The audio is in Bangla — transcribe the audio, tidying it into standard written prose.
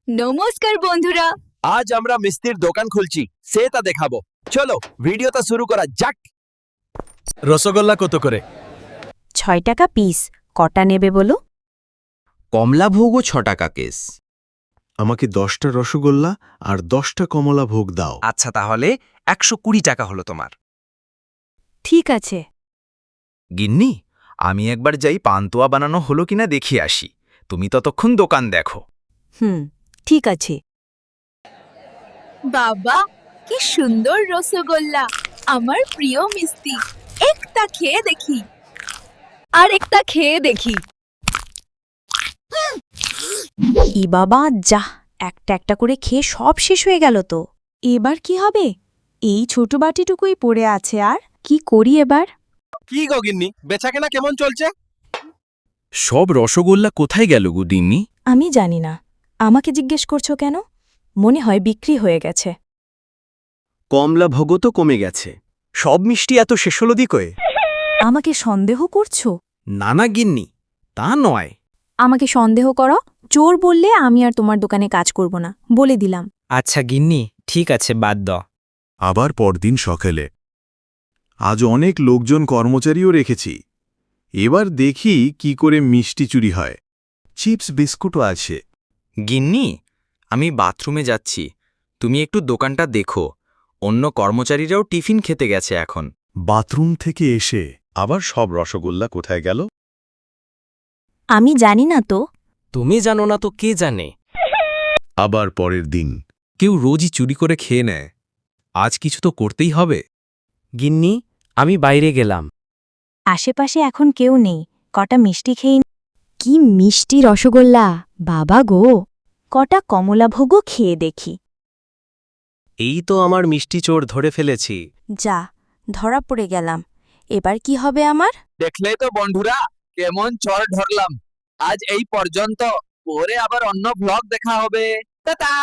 নমস্কার বন্ধুরা। আজ আমরা মিষ্টির দোকান খুলছি, সেটা দেখাবো। চলো ভিডিওটা শুরু করা যাক। রসগোল্লা কত করে? 6 টাকা পিস। কটা নেবে বলো? কমলাভোগও 6 টাকা কেস। আমাকে 10টা রসগোল্লা আর 10টা কমলা ভোগ দাও। আচ্ছা, তাহলে 120 টাকা হলো তোমার। ঠিক আছে। গিন্নি, আমি একবার যাই পান্তুয়া বানানো হলো কিনা দেখিয়ে আসি, তুমি ততক্ষণ দোকান দেখো। ঠিক আছে। বাবা, কি সুন্দর রসগোল্লা, আমার প্রিয় মিষ্টি। একটা খেয়ে দেখি। আর একটা খেয়ে দেখি। ই বাবা, যা, একটা একটা করে খেয়ে সব শেষ হয়ে গেল তো। এবার কি হবে? এই ছোট বাটিটুকুই পড়ে আছে, আর কি করি এবার? কি গো গিন্নি, বেচাকেনা কেমন চলছে? সব রসগোল্লা কোথায় গেল গো দিন্নি? আমি জানি না। আমাকে জিজ্ঞেস করছো কেন? মনে হয় বিক্রি হয়ে গেছে। কমলা ভোগও তো কমে গেছে। সব মিষ্টি এত শেষ হলো দিকয়ে? আমাকে সন্দেহ করছো? নানা গিন্নি, তা নয়। আমাকে সন্দেহ করো? চোর বললে আমি আর তোমার দোকানে কাজ করব না, বলে দিলাম। আচ্ছা গিন্নি, ঠিক আছে, বাদ দাও। আবার পরদিন সকালে আজ অনেক লোকজন কর্মচারীও রেখেছি। এবার দেখি কি করে মিষ্টি চুরি হয়। চিপস বিস্কুটও আছে। গিন্নি, আমি বাথরুমে যাচ্ছি, তুমি একটু দোকানটা দেখো। অন্য কর্মচারীরাও টিফিন খেতে গেছে এখন। বাথরুম থেকে এসে আবার সব রসগোল্লা কোথায় গেল? আমি জানি না তো। তুমি জানো না তো কে জানে? আবার পরের দিন কেউ রোজই চুরি করে খেয়ে নেয়, আজ কিছু তো করতেই হবে। গিন্নি, আমি বাইরে গেলাম। আশেপাশে এখন কেউ নেই, কটা মিষ্টি খেয়ে কি মিষ্টি রসগোল্লা, বাবা গো! কটা কমলাভোগও খেয়ে দেখি। এই তো আমার মিষ্টি চোর ধরে ফেলেছি। যা, ধরা পড়ে গেলাম। এবার কি হবে আমার? দেখলে তো বন্ধুরা, কেমন চর ধরলাম। আজ এই পর্যন্ত, পরে আবার অন্য ব্লগ দেখা হবে। টাটা।